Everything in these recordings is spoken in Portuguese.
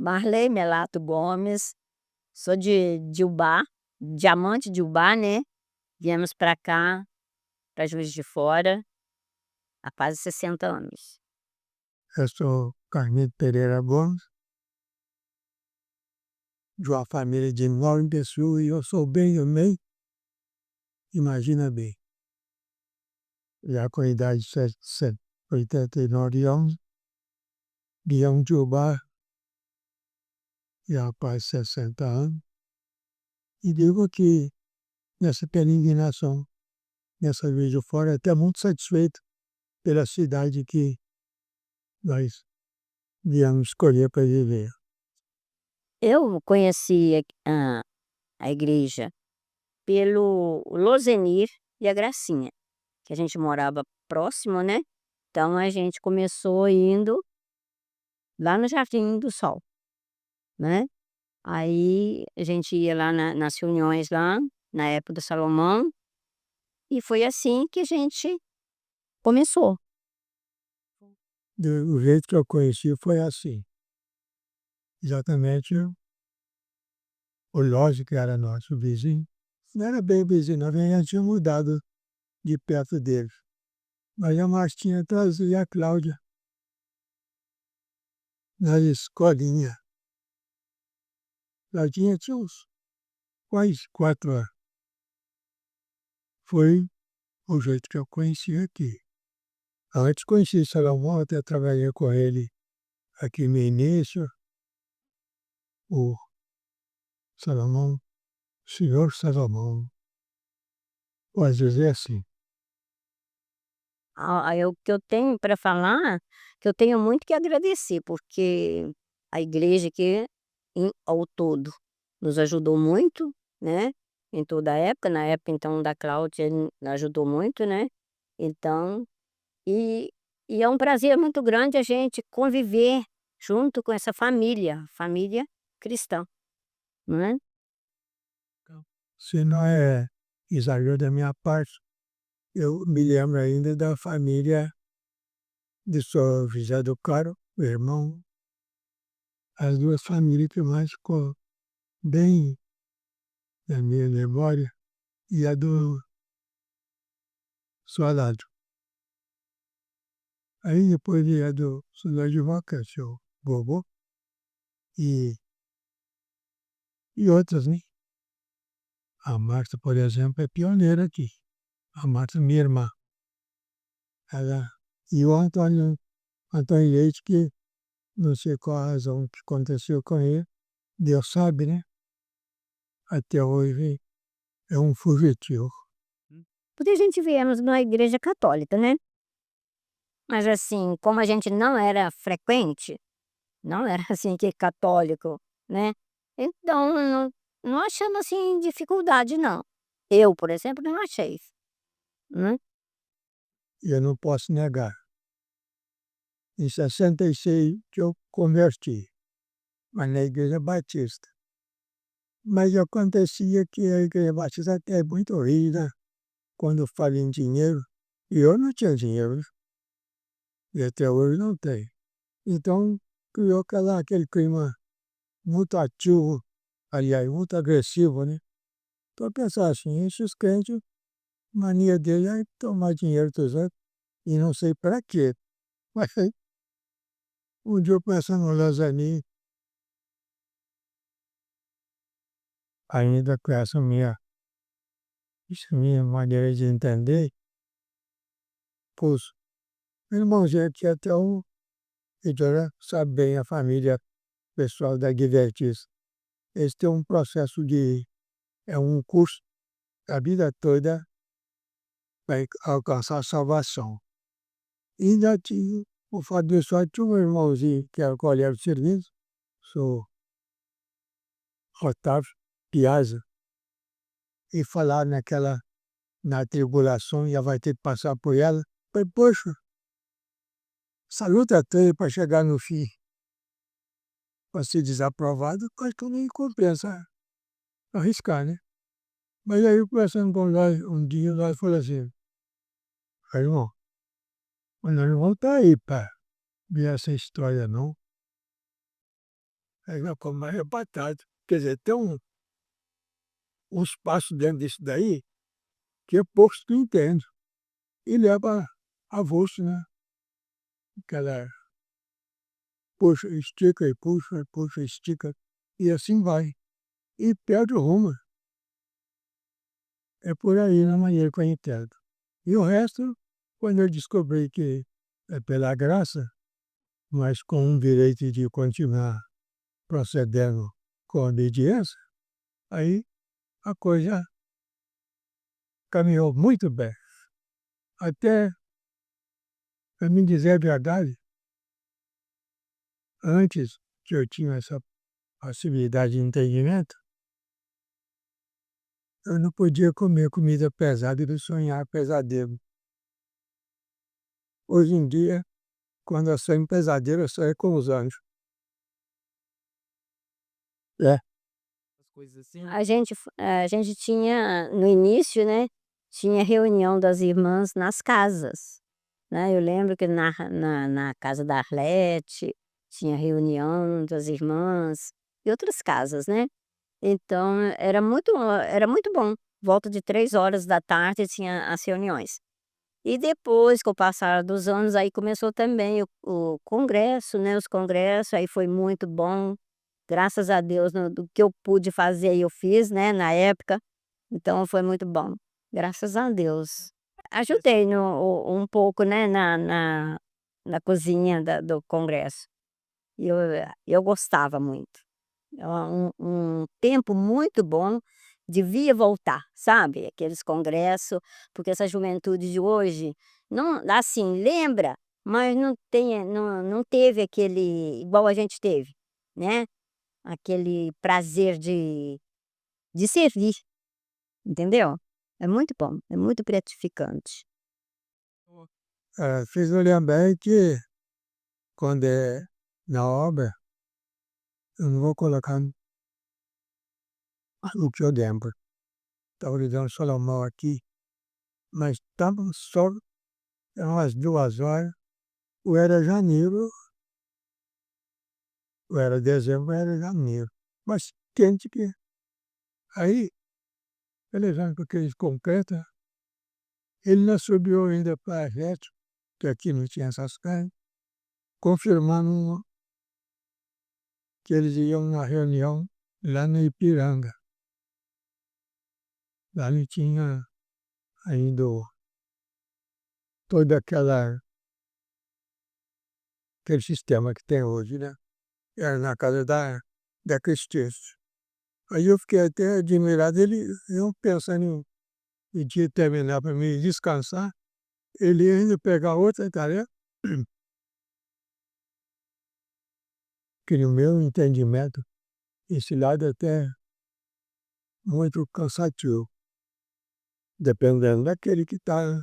Marley Melato Gomes, sou de Ubá, Diamante de Ubá, né. Viemos para cá, para Juiz de Fora, há quase 60 anos. Eu sou Carmito Pereira Gomes, de uma família de 9 pessoas, e eu sou bem do meio, imagina bem. Já com a idade de 89 anos, viemos de Ubá, já há quase 60 anos, e digo que nessa peregrinação, nessa Juiz de Fora, até muito satisfeito pela cidade que nós viemos escolher para viver. Eu conheci a igreja pelo Lozenir e a Gracinha, que a gente morava próximo, né, então a gente começou indo lá no Jardim do Sol, né. Aí a gente ia lá nas reuniões lá, na época do Salomão, e foi assim que a gente começou. O jeito que eu conheci foi assim, exatamente o Lógico que era nosso vizinho. Não era bem vizinho, na verdade tinha mudado de perto deles. Mas a Martinha trazia a Cláudia na escolinha. Claudinha tinha uns quase 4 anos. Foi o jeito que eu conheci aqui. Antes conheci Salomão, até trabalhei com ele aqui no início. O Salomão, senhor Salomão, pode dizer assim. O que eu tenho para falar, que eu tenho muito que agradecer, porque a igreja aqui, ao todo, nos ajudou muito, né, em toda a época, na época então da Cláudia, ajudou muito, né, então, e é um prazer muito grande a gente conviver junto com essa família cristã, não é. Se não é exagero da minha parte, eu me lembro ainda da família de São José do Caro, meu irmão, as duas famílias que mais ficou bem na minha memória, e a do Solado. Aí depois veio a do Soldado que é o seu vovô, e, e outras, né? A Marta, por exemplo, é pioneira aqui. A Marta, minha irmã. Ela, e o Antônio Leite, que não sei qual a razão que aconteceu com ele, Deus sabe, né? Até hoje é um fugitivo. Porque a gente viemos numa igreja católica, né, mas assim, como a gente não era frequente, não era assim que católico, né, então não achamos, assim, dificuldade não. Eu, por exemplo, não achei, né. E eu não posso negar. Em 66 que eu converti, mas na Igreja Batista. Mas acontecia que a Igreja Batista é muito rígida quando fala em dinheiro, e eu não tinha dinheiro, né? E até hoje não tenho. Então, criou aquele clima muito ativo, aliás, muito agressivo, né? Então, eu pensava assim, esses crentes, mania dele é tomar dinheiro dos outros, e não sei para quê. Mas aí, um dia eu pensando no Lazani, ainda com essa minha maneira de entender, pus, meu irmãozinho aqui até o Heitor sabe bem a família pessoal da Guivertis. Eles têm um processo é um curso a vida toda para alcançar a salvação. E ainda tinha, o fato de só tinha um irmãozinho que era o colega de serviço, sou Otávio Piazza, e falar na tribulação, já vai ter que passar por ela. Falei, poxa, essa luta toda para chegar no fim, para ser desaprovado, acho que nem compensa arriscar, né? Mas aí, conversando com nós, um dia nós falamos assim, irmão, mas nós não vamos estar aí para ver essa história, não. Aí nós fomos arrebatados. Quer dizer, tem um espaço dentro disso daí que é poucos que entendem. E leva avulso, né? Aquela puxa, estica e puxa, puxa, estica. E assim vai. E perde o rumo. É por aí, na maneira que eu entendo. E o resto, quando eu descobri que é pela graça, mas com um direito de continuar procedendo com obediência, aí a coisa caminhou muito bem. Até, para me dizer a verdade, antes que eu tinha essa possibilidade de entendimento, eu não podia comer comida pesada e sonhar pesadelo. Hoje em dia, quando eu sonho pesadelo, eu sonho com os anjos. É. As coisas assim. A gente tinha no início, né, tinha reunião das irmãs nas casas, né, eu lembro que na casa da Arlete, tinha reunião das irmãs, e outras casas, né. Então era muito bom, volta de 3 horas da tarde tinha as reuniões. E depois, com o passar dos anos, aí começou também o congresso, né, os congressos, aí foi muito bom, graças a Deus no do que eu pude fazer eu fiz, né, na época, então foi muito bom, graças a Deus. Ajudei um pouco, né, na cozinha do congresso, e eu gostava muito. É um tempo muito bom, devia voltar, sabe, aqueles congresso, porque essa juventude de hoje não assim, lembra, mas não teve aquele igual a gente teve, né, aquele prazer de servir, entendeu? É muito bom, é muito gratificante. Fiz eu lembrar que quando é na obra, eu não vou colocar o que eu lembro. Estava ligando Salomão aqui, mas estava um sol, eram umas 2 horas, ou era janeiro, ou era dezembro, ou era janeiro. Mas quente que. Aí, pelejando com aqueles concretos, ele não subiu ainda para a gente, que aqui não tinha essas casas, confirmando que eles iam na reunião lá no Ipiranga. Lá não tinha ainda toda aquele sistema que tem hoje, né? Era na casa da Cristina. Aí eu fiquei até admirado, eu pensando em dia terminar para mim descansar, ele ia ainda pegar outra tarefa, que no meu entendimento, esse lado até muito cansativo, dependendo daquele que está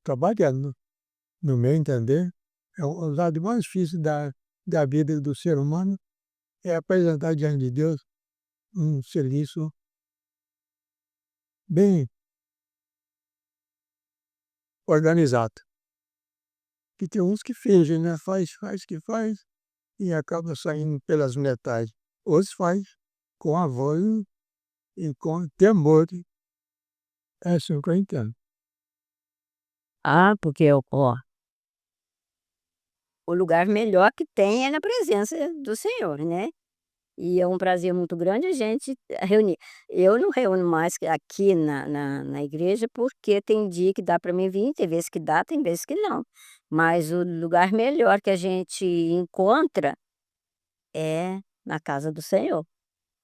trabalhando. No meu entender, é o lado mais difícil da vida do ser humano é apresentar diante de Deus um serviço bem organizado. Que tem uns que fingem, né? Faz que faz e acaba saindo pelas metades. Outros faz com amor e com temor. É assim que eu entendo. Ah, porque o lugar melhor que tem é na presença do Senhor, né. E é um prazer muito grande a gente reunir. Eu não reúno mais aqui na igreja, porque tem dia que dá para mim vir, tem vezes que dá, tem vezes que não. Mas o lugar melhor que a gente encontra é na casa do Senhor,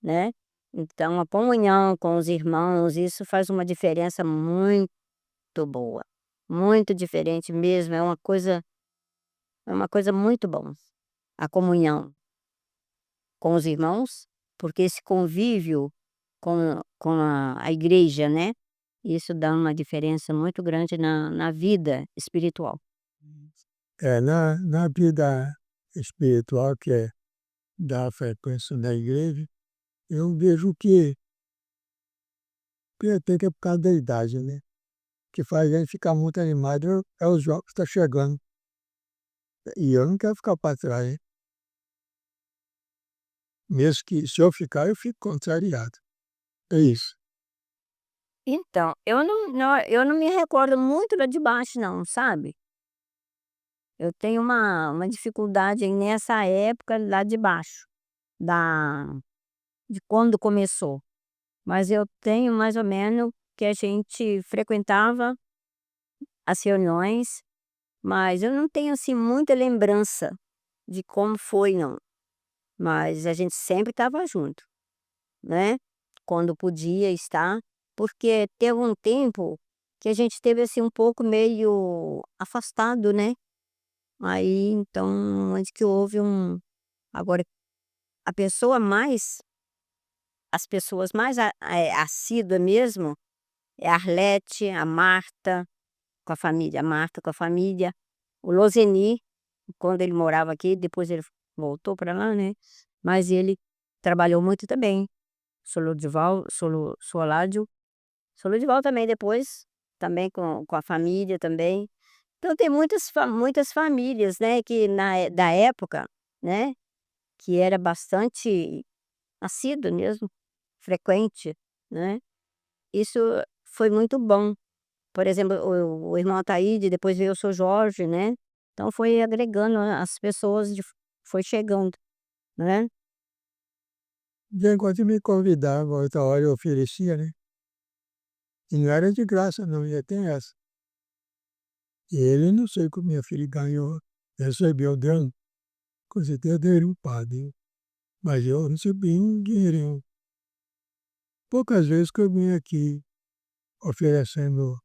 né. Então a comunhão com os irmãos, isso faz uma diferença muito boa, muito diferente mesmo, é uma coisa muito bom, a comunhão com os irmãos, porque esse convívio com a igreja, né, isso dá uma diferença muito grande na vida espiritual. Na vida espiritual, que é da frequência da igreja, eu vejo que até que é por causa da idade, né? Que faz a gente ficar muito animado é os jogos que estão chegando. E eu não quero ficar para trás, hein? Mesmo que se eu ficar, eu fico contrariado. É isso. Então, eu não me recordo muito lá de baixo não, sabe. Eu tenho uma dificuldade aí nessa época lá de baixo, da de quando começou. Mas eu tenho mais ou menos que a gente frequentava as reuniões, mas eu não tenho, assim, muita lembrança de como foi não, mas a gente sempre estava junto, né, quando podia estar, porque teve um tempo que a gente esteve, assim, um pouco meio afastado, né, aí então onde que houve agora a pessoa mais as pessoas mais assídua mesmo é a Arlete, a Marta com a família, a Marta com a família, o Lozeni, quando ele morava aqui, depois ele voltou para lá, né, mas ele trabalhou muito também. Solodival, Soládio, Solodival também depois, também com a família também. Então tem muitas famílias, né, que da época, né, que era bastante assíduo mesmo, frequente, né. Isso foi muito bom. Por exemplo, o irmão Ataíde, depois veio o seu Jorge, né, então foi agregando as pessoas foi chegando, né. De quando me convidava, outra hora eu oferecia, né. E não era de graça não, ainda tem essa. E ele não sei como minha filha ganhou, recebeu, deu com certeza deu um padre, mas eu recebi um dinheirinho. Poucas vezes que eu vim aqui oferecendo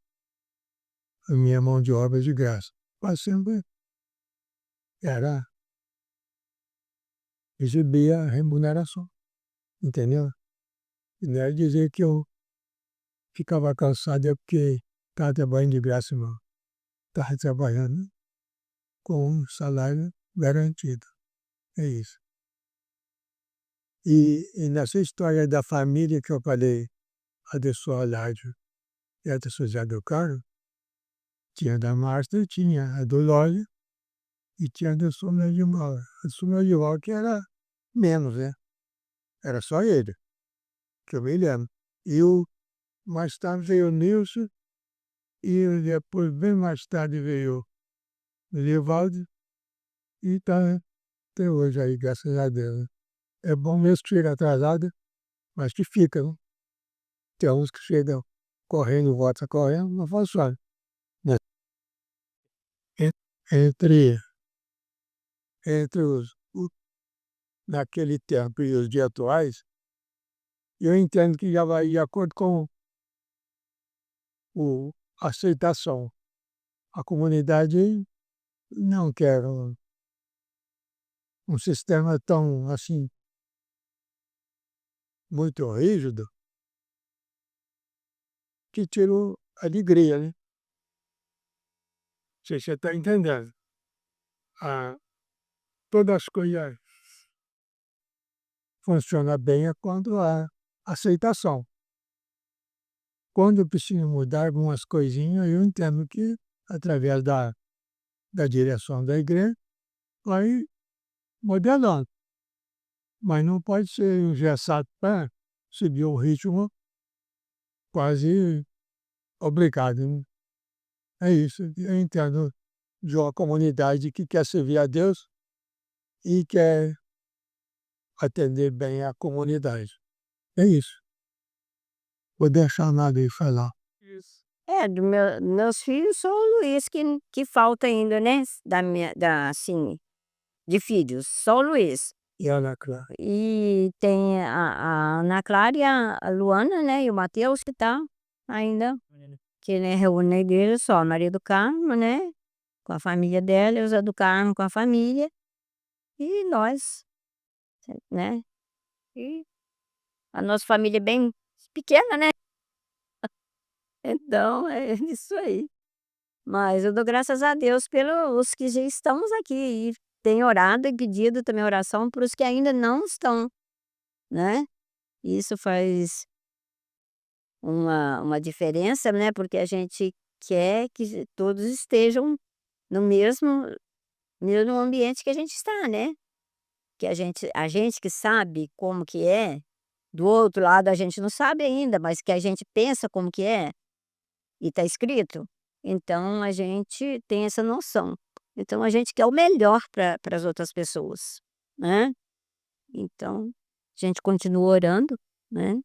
a minha mão de obra de graça, mas sempre era recebia remuneração, entendeu? E não é dizer que eu ficava cansado é porque estava trabalhando de graça não, estava trabalhando com um salário garantido, é isso. E nessa história da família que eu falei, a do seu Aládio e a do seu Zé do Carmo, tinha a da Marta, tinha a do Lólio e tinha a do seu Medival. A do seu Medival que era menos, né, era só ele, que eu me lembro. E mais tarde veio o Nilson e depois bem mais tarde veio o Evaldo e está até hoje aí, graças a Deus, né. É bom mesmo que chega atrasado, mas que fica, né. Tem uns que chegam correndo, volta correndo, não funciona, né. En entre entre naquele tempo e os dias atuais, eu entendo que já vai de acordo com a aceitação. A comunidade não quer um sistema tão, assim, muito rígido, que tira a alegria, né. Não sei se você está entendendo. Ah, todas as coisas funcionam bem é quando há aceitação. Quando precisa mudar algumas coisinhas, eu entendo que através da direção da igreja vai modelando, mas não pode ser engessado para seguir o ritmo quase obrigado, né. É isso, eu entendo de uma comunidade que quer servir a Deus e quer atender bem a comunidade. É isso. Vou deixar nada aí falar. Isso. É, do meus filhos só o Luiz que falta ainda, né, assim, de filhos, só o Luiz. E Ana Clara. E tem a Ana Clara e a Luana, né, e o Mateus que tá ainda, que, né, reúne na igreja só, a Maria do Carmo, né, com a família dela, e o Zé do Carmo com a família, e nós, né. E a nossa família é bem pequena, né, então é isso aí. Mas eu dou graças a Deus pelos que já estamos aqui e tenho orado e pedido também oração para os que ainda não estão, né. Isso faz uma diferença, né, porque a gente quer que todos estejam no mesmo ambiente que a gente está, né. que a gente que sabe como que é, do outro lado a gente não sabe ainda, mas que a gente pensa como que é, e está escrito, então a gente tem essa noção. Então a gente quer o melhor para as outras pessoas, né. Então, a gente continua orando, né,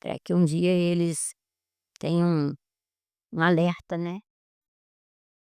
para que um dia eles tenham um alerta, né.